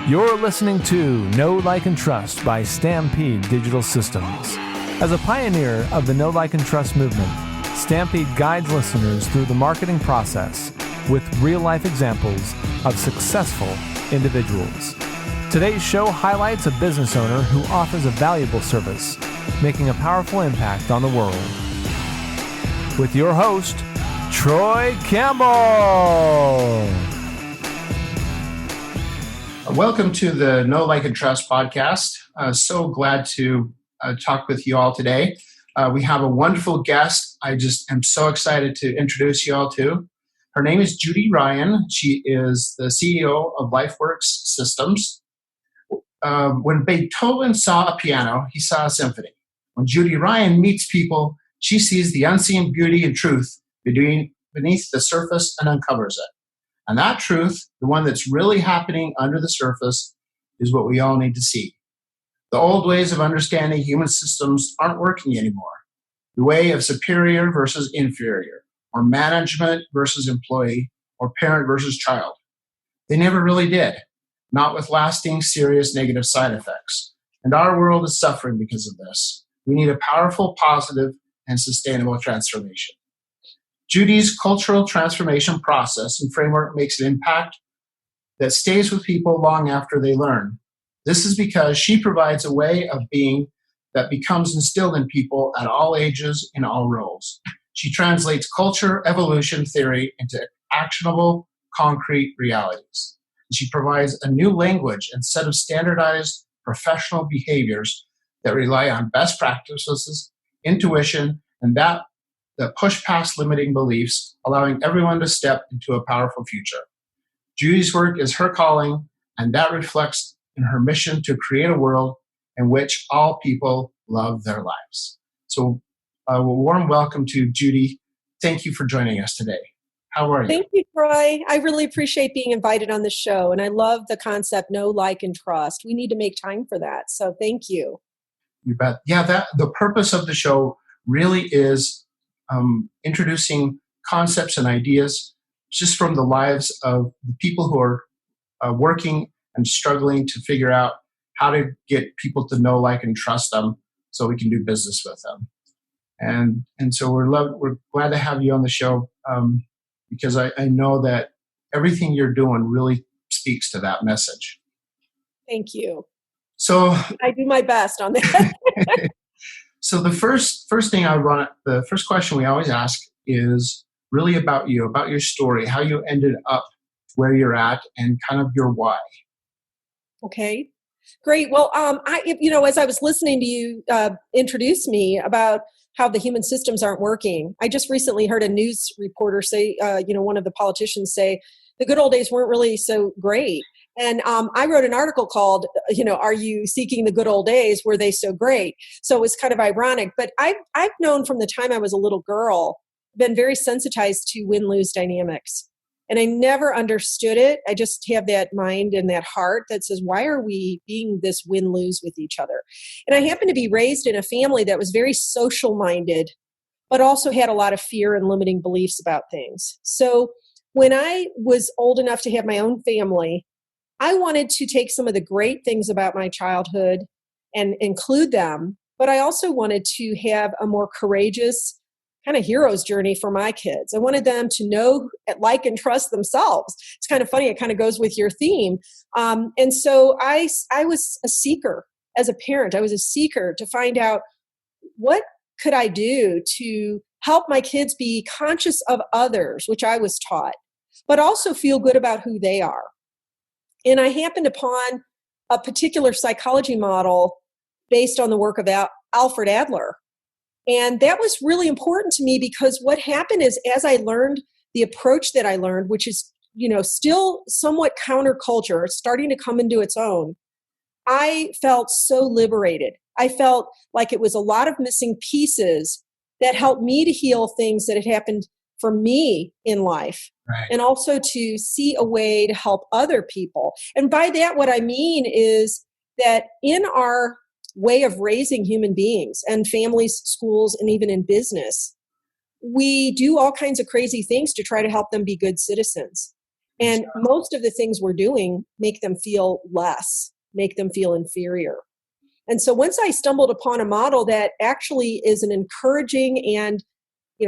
You're listening to Know, Like, and Trust by Stampede Digital Systems. As a pioneer of the Know, Like, and Trust movement, Stampede guides listeners through the marketing process with real-life examples of successful individuals. Today's show highlights a business owner who offers a valuable service, making a powerful impact on the world. With your host, Troy Campbell. Welcome to the Know, Like, and Trust podcast. So glad to talk with you all today. We have a wonderful guest. I just am so excited to introduce you all to. Her name is Judy Ryan. She is the CEO of Lifework Systems. When Beethoven saw a piano, he saw a symphony. When Judy Ryan meets people, she sees the unseen beauty and truth beneath the surface and uncovers it. And that truth, the one that's really happening under the surface, is what we all need to see. The old ways of understanding human systems aren't working anymore. The way of superior versus inferior, or management versus employee, or parent versus child. They never really did, not with lasting, serious negative side effects. And our world is suffering because of this. We need a powerful, positive, and sustainable transformation. Judy's cultural transformation process and framework makes an impact that stays with people long after they learn. This is because she provides a way of being that becomes instilled in people at all ages in all roles. She translates culture evolution theory into actionable, concrete realities. She provides a new language and set of standardized professional behaviors that rely on best practices, intuition, and that push past limiting beliefs, allowing everyone to step into a powerful future. Judy's work is her calling, and that reflects in her mission to create a world in which all people love their lives. So a warm welcome to Judy. Thank you for joining us today. How are you? Thank you, Troy. I really appreciate being invited on the show, and I love the concept Know, Like, and Trust. We need to make time for that, so thank you. You bet. Yeah, the purpose of the show really is introducing concepts and ideas just from the lives of the people who are working and struggling to figure out how to get people to know, like, and trust them so we can do business with them. And so we're glad to have you on the show because I know that everything you're doing really speaks to that message. Thank you. So I do my best on that. So the first question we always ask is really about you, about your story, how you ended up where you're at, and kind of your why. Okay, great. Well, as I was listening to you introduce me about how the human systems aren't working, I just recently heard a news reporter say, one of the politicians say, the good old days weren't really so great. And I wrote an article called, Are You Seeking the Good Old Days? Were They So Great? So it was kind of ironic. But I've known from the time I was a little girl, been very sensitized to win-lose dynamics. And I never understood it. I just have that mind and that heart that says, why are we being this win-lose with each other? And I happened to be raised in a family that was very social-minded, but also had a lot of fear and limiting beliefs about things. So when I was old enough to have my own family, I wanted to take some of the great things about my childhood and include them, but I also wanted to have a more courageous kind of hero's journey for my kids. I wanted them to know, like, and trust themselves. It's kind of funny. It kind of goes with your theme. And so I was a seeker as a parent. I was a seeker to find out what could I do to help my kids be conscious of others, which I was taught, but also feel good about who they are. And I happened upon a particular psychology model based on the work of Alfred Adler. And that was really important to me because what happened is, as I learned the approach that I learned, which is, still somewhat counterculture, starting to come into its own, I felt so liberated. I felt like it was a lot of missing pieces that helped me to heal things that had happened for me in life. Right. And also to see a way to help other people. And by that, what I mean is that in our way of raising human beings and families, schools, and even in business, we do all kinds of crazy things to try to help them be good citizens. And most of the things we're doing make them feel less, make them feel inferior. And so once I stumbled upon a model that actually is an encouraging and,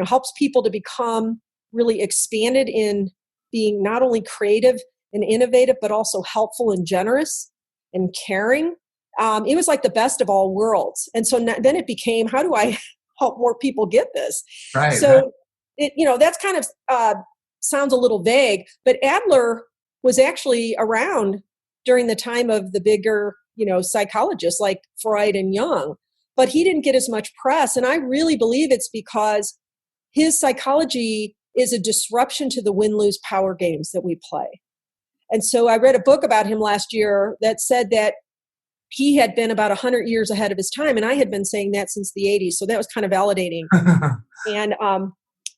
helps people to become really expanded in being not only creative and innovative, but also helpful and generous and caring, it was like the best of all worlds. And so then it became, how do I help more people get this? Right. So, that's kind of sounds a little vague, but Adler was actually around during the time of the bigger, psychologists like Freud and Jung, but he didn't get as much press. And I really believe it's because his psychology is a disruption to the win-lose power games that we play. And so I read a book about him last year that said that he had been about 100 years ahead of his time. And I had been saying that since the 80s. So that was kind of validating.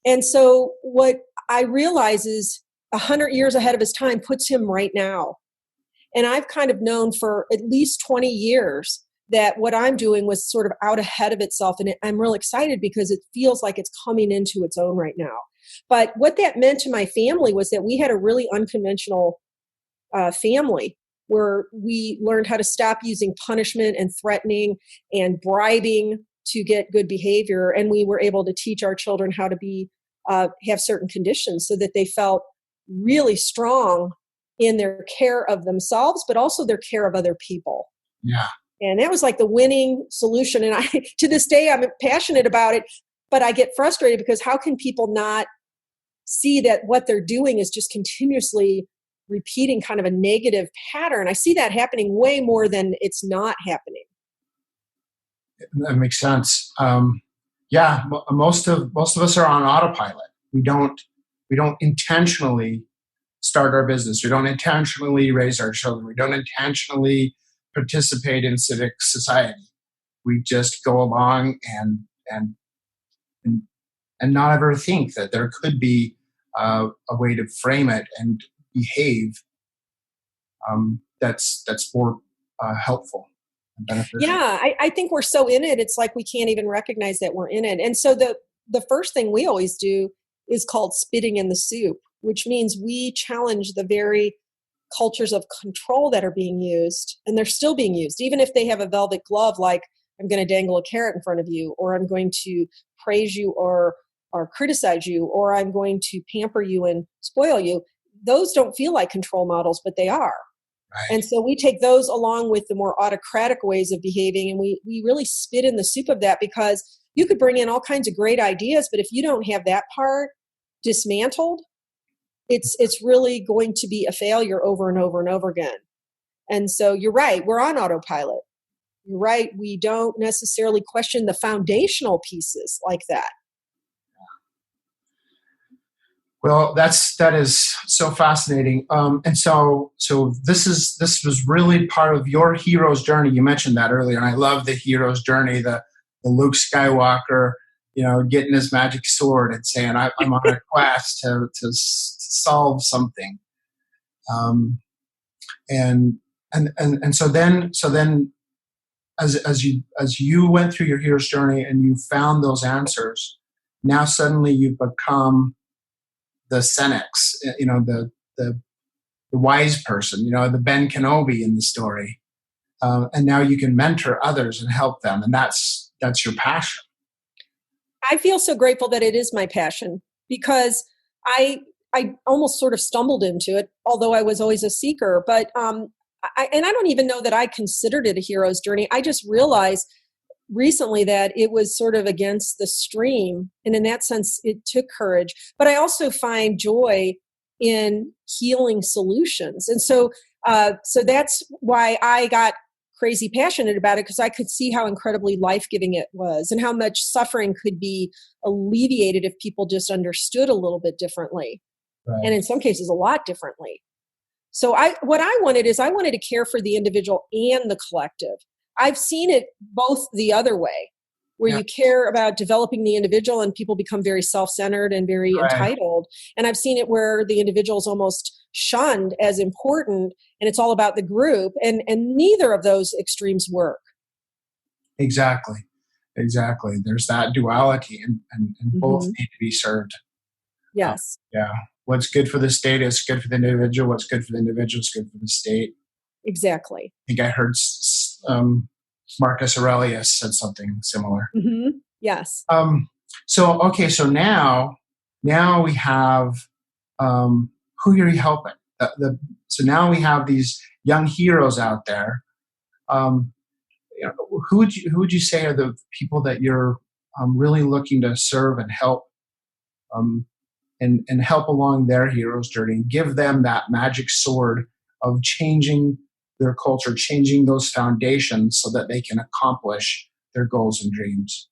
And so what I realize is 100 years ahead of his time puts him right now. And I've kind of known for at least 20 years that what I'm doing was sort of out ahead of itself. And I'm real excited because it feels like it's coming into its own right now. But what that meant to my family was that we had a really unconventional family where we learned how to stop using punishment and threatening and bribing to get good behavior. And we were able to teach our children how to be have certain conditions so that they felt really strong in their care of themselves, but also their care of other people. Yeah. And that was like the winning solution. And to this day, I'm passionate about it, but I get frustrated because how can people not see that what they're doing is just continuously repeating kind of a negative pattern? I see that happening way more than it's not happening. That makes sense. Yeah, most of us are on autopilot. We don't intentionally start our business. We don't intentionally raise our children. We don't intentionally participate in civic society. We just go along and not ever think that there could be a way to frame it and behave that's more helpful and beneficial. Yeah, I think we're so in it. It's like we can't even recognize that we're in it. And so the first thing we always do is called spitting in the soup, which means we challenge the very cultures of control that are being used, and they're still being used, even if they have a velvet glove, like I'm going to dangle a carrot in front of you, or I'm going to praise you or criticize you, or I'm going to pamper you and spoil you. Those don't feel like control models, but they are. Right. And so we take those along with the more autocratic ways of behaving, and we really spit in the soup of that, because you could bring in all kinds of great ideas, but if you don't have that part dismantled, it's really going to be a failure over and over and over again. And so you're right, we're on autopilot. You're right, we don't necessarily question the foundational pieces like that. Well, that is so fascinating. And so this was really part of your hero's journey. You mentioned that earlier, and I love the hero's journey, the Luke Skywalker, getting his magic sword and saying, I'm on a quest to solve something. And so then as you went through your hero's journey and you found those answers, now suddenly you've become the Senex, the wise person, the Ben Kenobi in the story. And now you can mentor others and help them. And that's your passion. I feel so grateful that it is my passion, because I almost sort of stumbled into it, although I was always a seeker. But I don't even know that I considered it a hero's journey. I just realized recently that it was sort of against the stream. And in that sense, it took courage. But I also find joy in healing solutions. And so that's why I got crazy passionate about it, because I could see how incredibly life-giving it was and how much suffering could be alleviated if people just understood a little bit differently. Right. And in some cases, a lot differently. So what I wanted to care for the individual and the collective. I've seen it both the other way, where you care about developing the individual and people become very self-centered and very entitled. And I've seen it where the individual is almost shunned as important and it's all about the group. And neither of those extremes work. Exactly. There's that duality and both need to be served. Yes. Yeah. what's good for the state is good for the individual. What's good for the individual is good for the state. Exactly. I think I heard Marcus Aurelius said something similar. Mm-hmm. Yes. So now we have who are you helping? So now we have these young heroes out there. Who would you say are the people that you're really looking to serve and help, and help along their hero's journey, and give them that magic sword of changing their culture, changing those foundations so that they can accomplish their goals and dreams?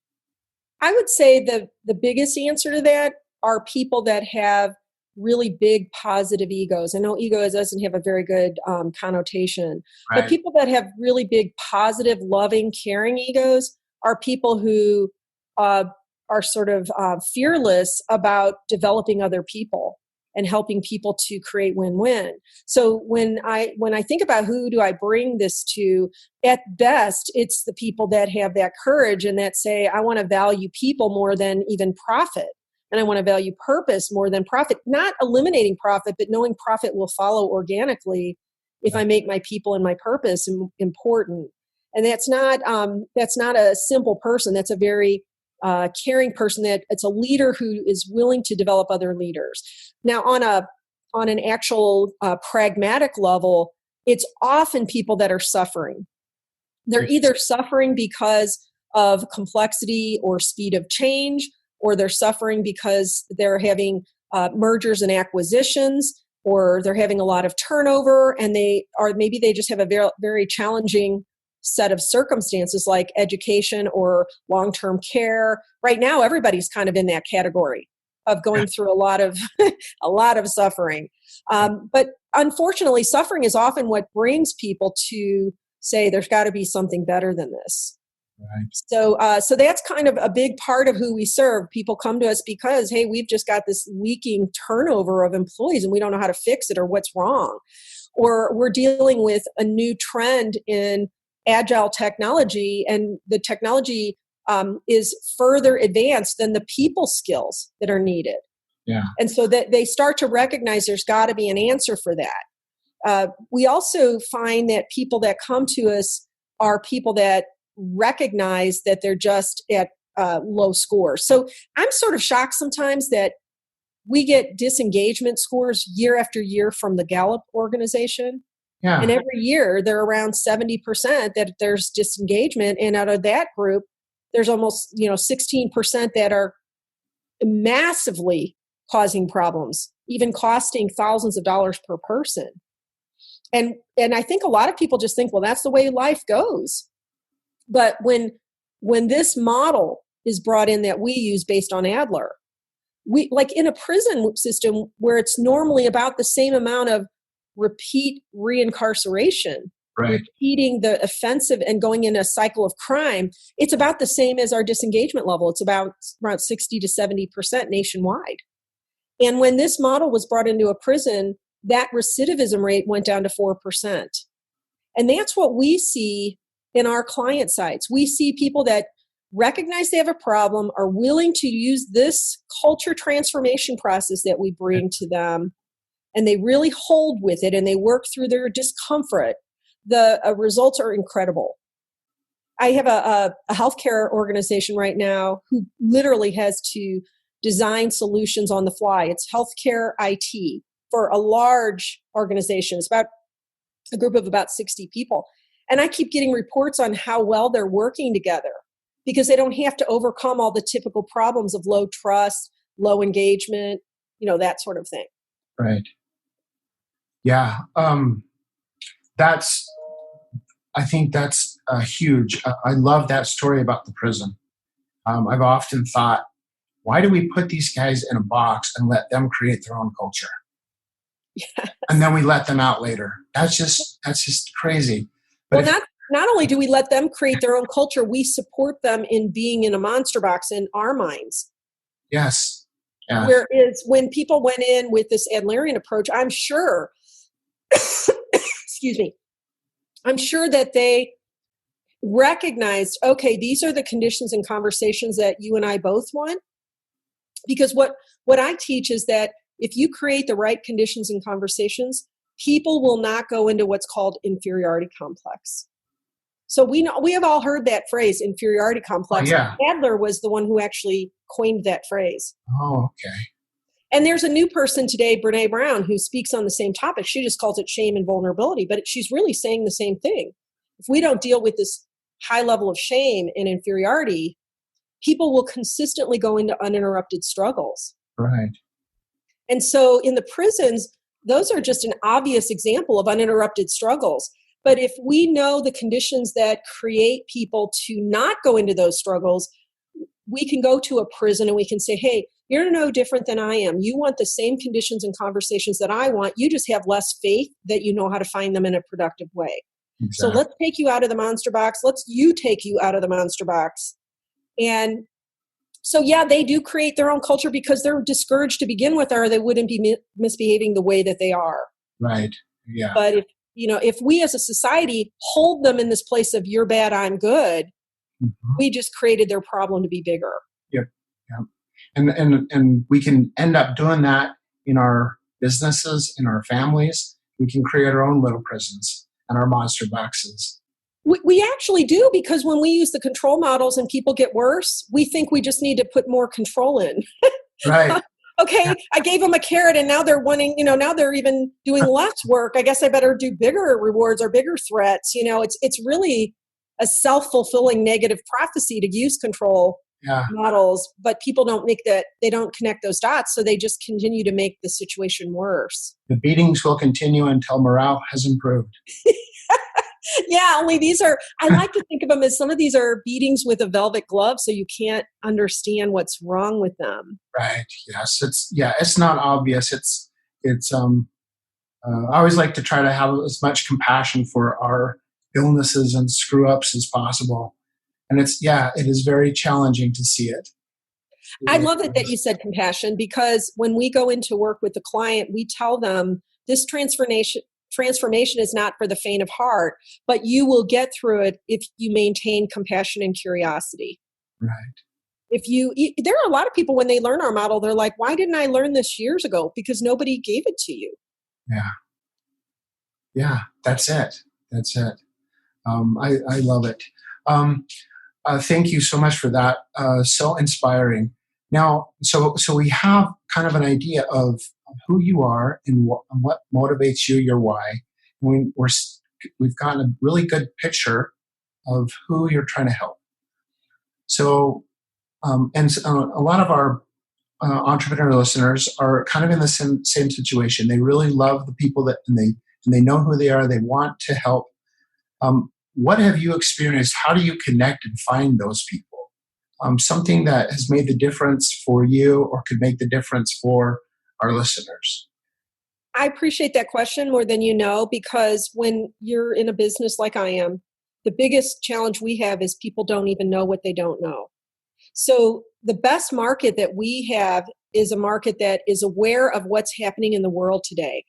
I would say the biggest answer to that are people that have really big positive egos. I know ego doesn't have a very good connotation, Right. but people that have really big positive, loving, caring egos are people who are sort of fearless about developing other people and helping people to create win-win. So when I think about who do I bring this to, at best, it's the people that have that courage and that say, I want to value people more than even profit. And I want to value purpose more than profit, not eliminating profit, but knowing profit will follow organically if I make my people and my purpose important. And that's not a simple person. That's a very caring person. That it's a leader who is willing to develop other leaders. Now, on an actual pragmatic level, it's often people that are suffering. They're either suffering because of complexity or speed of change, or they're suffering because they're having mergers and acquisitions, or they're having a lot of turnover, and maybe they just have a very, very challenging set of circumstances like education or long-term care. Right now, everybody's kind of in that category of going through a lot of a lot of suffering. But unfortunately, suffering is often what brings people to say there's got to be something better than this. Right. So that's kind of a big part of who we serve. People come to us because, hey, we've just got this leaking turnover of employees and we don't know how to fix it or what's wrong. Or we're dealing with a new trend in agile technology, and the technology is further advanced than the people skills that are needed. Yeah. And so that they start to recognize there's got to be an answer for that. We also find that people that come to us are people that recognize that they're just at low scores. So I'm sort of shocked sometimes that we get disengagement scores year after year from the Gallup organization. Yeah. And every year they're around 70% that there's disengagement. And out of that group, there's almost 16% that are massively causing problems, even costing thousands of dollars per person. And I think a lot of people just think, well, that's the way life goes. But when this model is brought in that we use based on Adler, we, like in a prison system where it's normally about the same amount of repeat reincarceration, Right. repeating the offensive and going in a cycle of crime, it's about the same as our disengagement level. It's about around 60 to 70% nationwide. And when this model was brought into a prison, that recidivism rate went down to 4%. And that's what we see in our client sites. We see people that recognize they have a problem, are willing to use this culture transformation process that we bring to them, and they really hold with it and they work through their discomfort. The results are incredible. I have a healthcare organization right now who literally has to design solutions on the fly. It's healthcare IT for a large organization. It's about a group of about 60 people. And I keep getting reports on how well they're working together because they don't have to overcome all the typical problems of low trust, low engagement, that sort of thing. Right. Yeah. I think that's huge. I love that story about the prison. I've often thought, why do we put these guys in a box and let them create their own culture? Yes. And then we let them out later. That's just crazy. But not only do we let them create their own culture, we support them in being in a monster box in our minds. Yes. Yeah. Whereas when people went in with this Adlerian approach, I'm sure, excuse me, I'm sure that they recognized, okay, these are the conditions and conversations that you and I both want. Because what I teach is that if you create the right conditions and conversations, people will not go into what's called inferiority complex. So we have all heard that phrase, inferiority complex. Oh, yeah. Adler was the one who actually coined that phrase. Oh, okay. And there's a new person today, Brene Brown, who speaks on the same topic. She just calls it shame and vulnerability, but she's really saying the same thing. If we don't deal with this high level of shame and inferiority, people will consistently go into uninterrupted struggles. Right. And so in the prisons, those are just an obvious example of uninterrupted struggles. But if we know the conditions that create people to not go into those struggles, we can go to a prison and we can say, hey, you're no different than I am. You want the same conditions and conversations that I want. You just have less faith that you know how to find them in a productive way. Exactly. So let's take you out of the monster box. You take you out of the monster box. And so, yeah, they do create their own culture because they're discouraged to begin with, or they wouldn't be misbehaving the way that they are. Right. Yeah. But if we as a society hold them in this place of you're bad, I'm good, we just created their problem to be bigger. Yep. Yep. And we can end up doing that in our businesses, in our families. We can create our own little prisons and our monster boxes. We actually do, because when we use the control models and people get worse, we think we just need to put more control in. Right. Okay, yeah. I gave them a carrot and now they're wanting, now they're even doing less work. I guess I better do bigger rewards or bigger threats. It's really a self-fulfilling negative prophecy to use control models, but people they don't connect those dots, so they just continue to make the situation worse. The beatings will continue until morale has improved. Yeah, only I like to think of them as some of these are beatings with a velvet glove, so you can't understand what's wrong with them. Right. Yes. It's not obvious. I always like to try to have as much compassion for our illnesses and screw ups as possible. And it is very challenging to see it. I love it that you said compassion, because when we go into work with the client, we tell them this transformation is not for the faint of heart, but you will get through it if you maintain compassion and curiosity. Right. There are a lot of people when they learn our model, they're like, why didn't I learn this years ago? Because nobody gave it to you. Yeah. Yeah. That's it. I love it. Thank you so much for that. So inspiring. Now, so we have kind of an idea of who you are and what motivates you, your why. We've gotten a really good picture of who you're trying to help. So, a lot of our entrepreneur listeners are kind of in the same situation. They really love the people and they know who they are. They want to help. What have you experienced? How do you connect and find those people? Something that has made the difference for you or could make the difference for our listeners. I appreciate that question more than you know, because when you're in a business like I am, the biggest challenge we have is people don't even know what they don't know. So the best market that we have is a market that is aware of what's happening in the world today.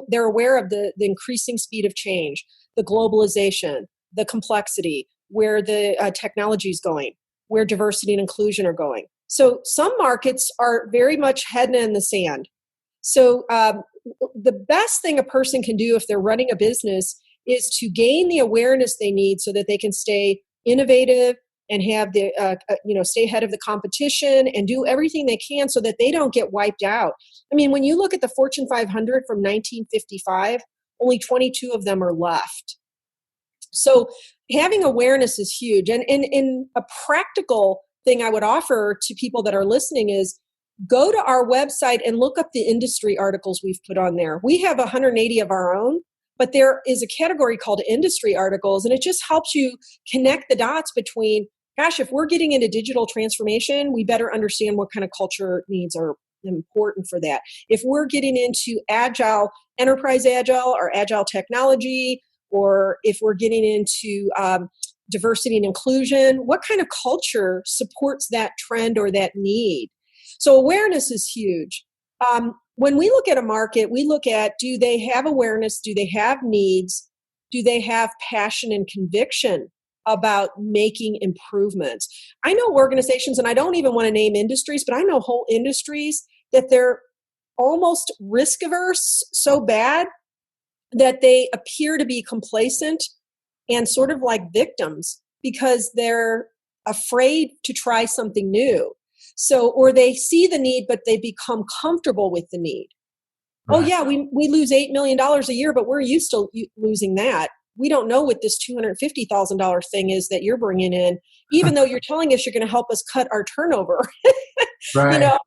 They're aware of the increasing speed of change, the globalization, the complexity, where the technology is going, where diversity and inclusion are going. So some markets are very much head in the sand. So the best thing a person can do if they're running a business is to gain the awareness they need so that they can stay innovative and have stay ahead of the competition and do everything they can so that they don't get wiped out. I mean, when you look at the Fortune 500 from 1955, only 22 of them are left. So having awareness is huge. And a practical thing I would offer to people that are listening is go to our website and look up the industry articles we've put on there. We have 180 of our own, but there is a category called industry articles, and it just helps you connect the dots between, gosh, if we're getting into digital transformation, we better understand what kind of culture needs are important for that. If we're getting into agile, enterprise agile or agile technology, or if we're getting into diversity and inclusion, what kind of culture supports that trend or that need? So awareness is huge. When we look at a market, we look at, do they have awareness? Do they have needs? Do they have passion and conviction about making improvements? I know organizations, and I don't even want to name industries, but I know whole industries that they're almost risk averse so bad that they appear to be complacent and sort of like victims because they're afraid to try something new. So, or they see the need, but they become comfortable with the need. Right. Oh yeah, we lose $8 million a year, but we're used to losing that. We don't know what this $250,000 thing is that you're bringing in, even though you're telling us you're going to help us cut our turnover. Right. You know,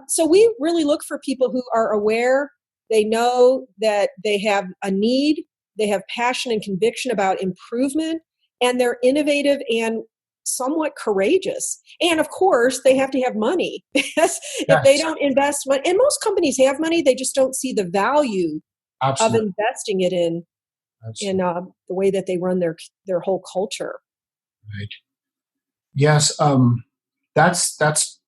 so we really look for people who are aware. They know that they have a need. They have passion and conviction about improvement, and they're innovative and somewhat courageous. And of course, they have to have money. Because if they don't invest money, and most companies have money, they just don't see the value Absolutely. of investing it in the way that they run their whole culture. Right. Yes. That's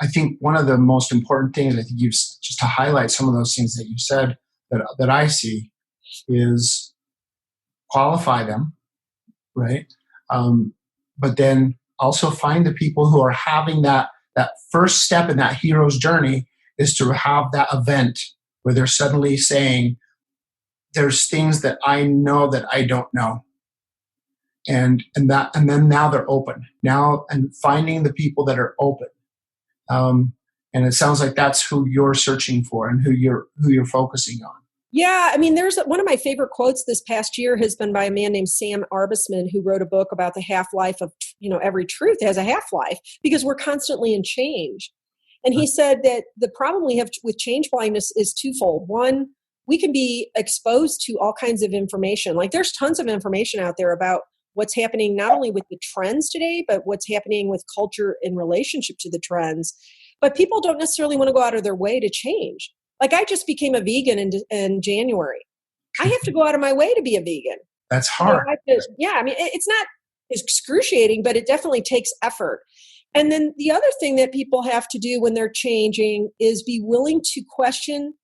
I think one of the most important things, I think you've just to highlight some of those things that you said that I see is qualify them, right? But then also find the people who are having that first step in that hero's journey is to have that event where they're suddenly saying, there's things that I know that I don't know. And then now they're open now, and finding the people that are open. And it sounds like that's who you're searching for and who you're focusing on. Yeah, I mean, there's one of my favorite quotes this past year has been by a man named Sam Arbesman, who wrote a book about the half-life of, every truth has a half-life because we're constantly in change. And he said that the problem we have with change blindness is twofold. One, we can be exposed to all kinds of information. Like there's tons of information out there about what's happening not only with the trends today, but what's happening with culture in relationship to the trends. But people don't necessarily want to go out of their way to change. Like I just became a vegan in January. I have to go out of my way to be a vegan. That's hard. It's not excruciating, but it definitely takes effort. And then the other thing that people have to do when they're changing is be willing to question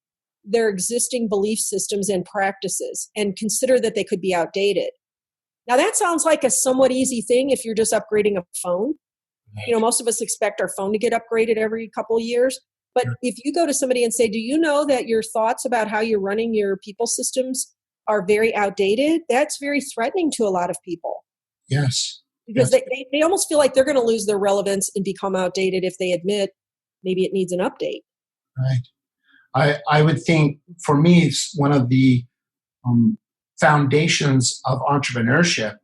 their existing belief systems and practices and consider that they could be outdated. Now that sounds like a somewhat easy thing if you're just upgrading a phone. Right. Most of us expect our phone to get upgraded every couple of years. But sure. If you go to somebody and say, do you know that your thoughts about how you're running your people systems are very outdated? That's very threatening to a lot of people. Yes. Because they almost feel like they're going to lose their relevance and become outdated if they admit maybe it needs an update. Right. I would think for me, it's one of the foundations of entrepreneurship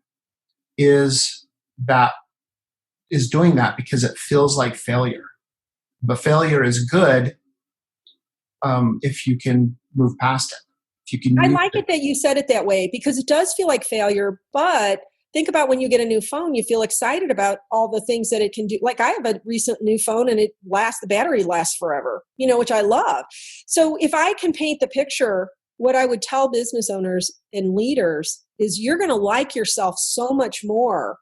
is doing that because it feels like failure. But failure is good if you can move past it. If you can. I like it that you said it that way because it does feel like failure. But think about when you get a new phone, you feel excited about all the things that it can do. Like I have a recent new phone and the battery lasts forever, which I love. So if I can paint the picture, what I would tell business owners and leaders is you're going to like yourself so much more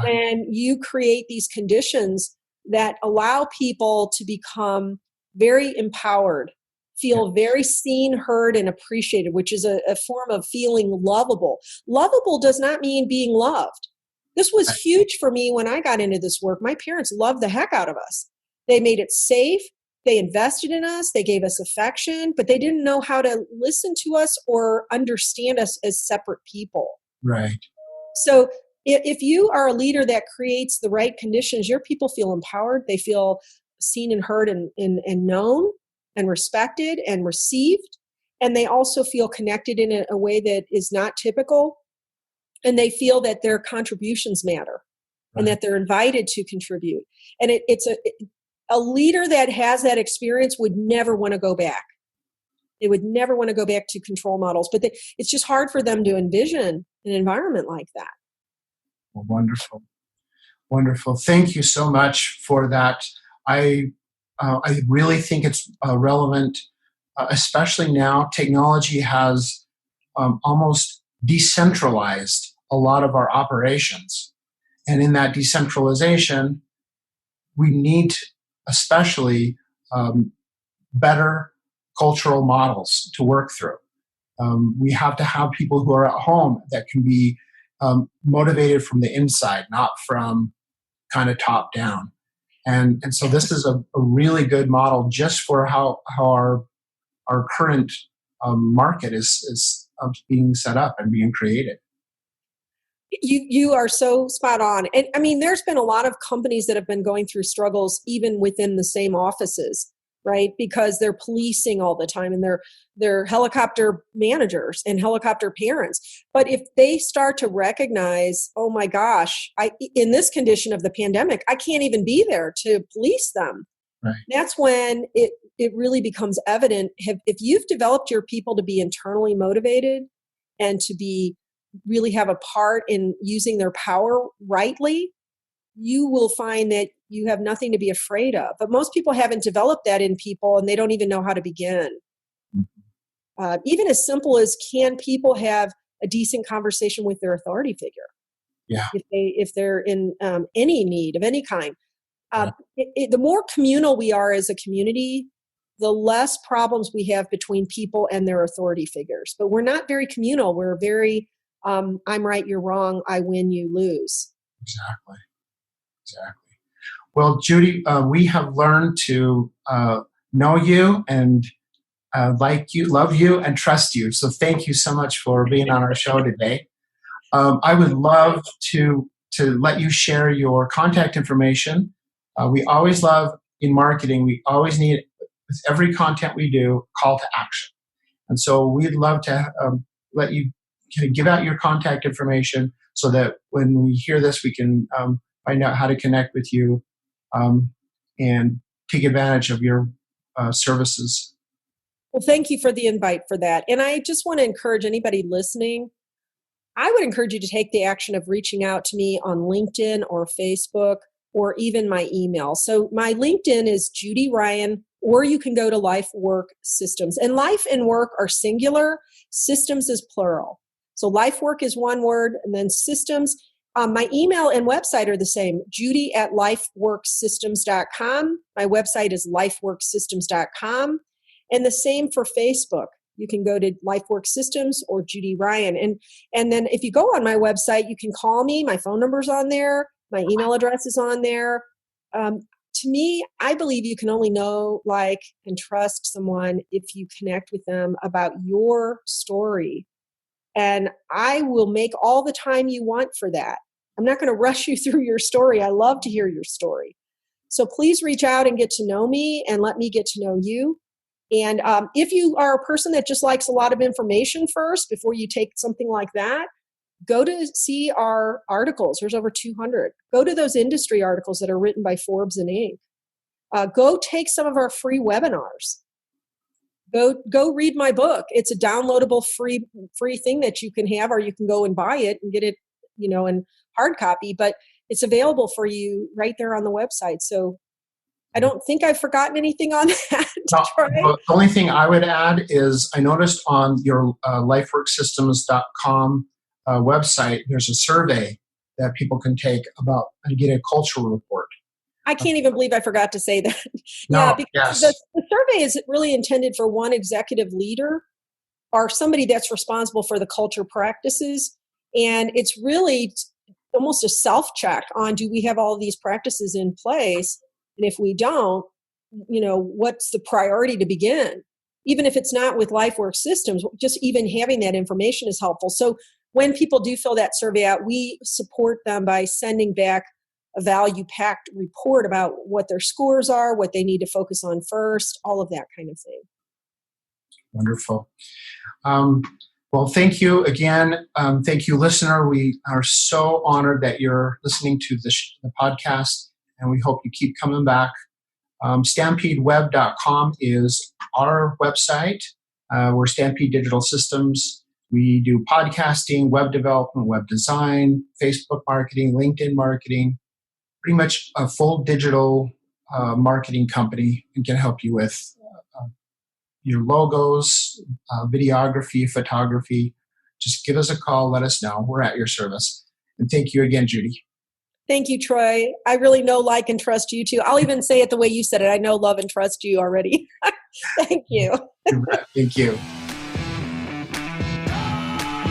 when you create these conditions that allow people to become very empowered, feel very seen, heard, and appreciated, which is a form of feeling lovable. Lovable does not mean being loved. This was huge for me when I got into this work. My parents loved the heck out of us. They made it safe. They invested in us. They gave us affection, but they didn't know how to listen to us or understand us as separate people. Right. So if you are a leader that creates the right conditions, your people feel empowered. They feel seen and heard and known and respected and received. And they also feel connected in a way that is not typical. And they feel that their contributions matter and that they're invited to contribute. And it's a leader that has that experience would never want to go back. They would never want to go back to control models, but it's just hard for them to envision an environment like that. Well, wonderful. Wonderful. Thank you so much for that. I really think it's relevant, especially now. Technology has almost decentralized a lot of our operations. And in that decentralization, we need especially better cultural models to work through. We have to have people who are at home that can be motivated from the inside, not from kind of top down. And so this is a really good model just for how our current market is being set up and being created. You are so spot on. And I mean, there's been a lot of companies that have been going through struggles even within the same offices, right? Because they're policing all the time and they're helicopter managers and helicopter parents. But if they start to recognize, oh my gosh, in this condition of the pandemic, I can't even be there to police them. Right. That's when it really becomes evident. If you've developed your people to be internally motivated and to be really have a part in using their power rightly, you will find that you have nothing to be afraid of. But most people haven't developed that in people, and they don't even know how to begin. Even as simple as, can people have a decent conversation with their authority figure? Yeah. If they're in any need of any kind. The more communal we are as a community, the less problems we have between people and their authority figures. But we're not very communal. We're very I'm right, you're wrong, I win, you lose. Exactly. Well, Judy, we have learned to know you and like you, love you, and trust you. So thank you so much for being on our show today. I would love to let you share your contact information. We always love in marketing, we always need, with every content we do, call to action. And so we'd love to let you kind of give out your contact information so that when we hear this, we can find out how to connect with you and take advantage of your services. Well, thank you for the invite for that. And I just want to encourage anybody listening, I would encourage you to take the action of reaching out to me on LinkedIn or Facebook or even my email. So my LinkedIn is Judy Ryan, or you can go to Lifework Systems. And life and work are singular, systems is plural. So Lifework is one word, and then systems. My email and website are the same, judy@lifeworksystems.com. My website is lifeworksystems.com. And the same for Facebook. You can go to Lifework Systems or Judy Ryan. And then if you go on my website, you can call me. My phone number's on there. My email address is on there. To me, I believe you can only know, like, and trust someone if you connect with them about your story. And I will make all the time you want for that. I'm not going to rush you through your story. I love to hear your story. So please reach out and get to know me and let me get to know you. And if you are a person that just likes a lot of information first before you take something like that, go to see our articles. There's over 200. Go to those industry articles that are written by Forbes and Inc. Go take some of our free webinars. Go read my book. It's a downloadable free thing that you can have, or you can go and buy it and get it, in hard copy. But it's available for you right there on the website. So I don't think I've forgotten anything on that. No, the only thing I would add is I noticed on your lifeworksystems.com website, there's a survey that people can take about and get a cultural report. I can't even believe I forgot to say that. No, yeah, because yes. the survey is really intended for one executive leader or somebody that's responsible for the culture practices. And it's really almost a self-check on, do we have all these practices in place? And if we don't, what's the priority to begin? Even if it's not with Lifework Systems, just even having that information is helpful. So when people do fill that survey out, we support them by sending back a value-packed report about what their scores are, what they need to focus on first, all of that kind of thing. Wonderful. Well, thank you again. Thank you, listener. We are so honored that you're listening to the podcast, and we hope you keep coming back. StampedeWeb.com is our website. We're Stampede Digital Systems. We do podcasting, web development, web design, Facebook marketing, LinkedIn marketing, pretty much a full digital marketing company and can help you with your logos, videography, photography. Just give us a call. Let us know. We're at your service. And thank you again, Judy. Thank you, Troy. I really know, like, and trust you too. I'll even say it the way you said it. I know, love, and trust you already. Thank you. Thank you.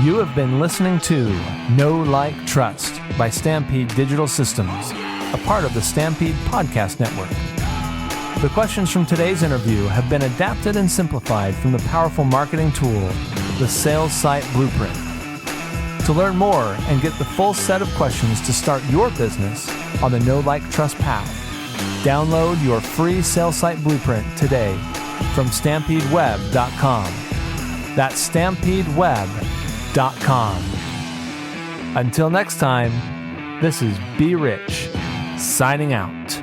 You have been listening to Know, Like, Trust by Stampede Digital Systems. a part of the Stampede Podcast Network. The questions from today's interview have been adapted and simplified from the powerful marketing tool, the Sales Site Blueprint. To learn more and get the full set of questions to start your business on the Know, Like, Trust path, download your free Sales Site Blueprint today from stampedeweb.com. That's stampedeweb.com. Until next time, this is Be Rich, signing out.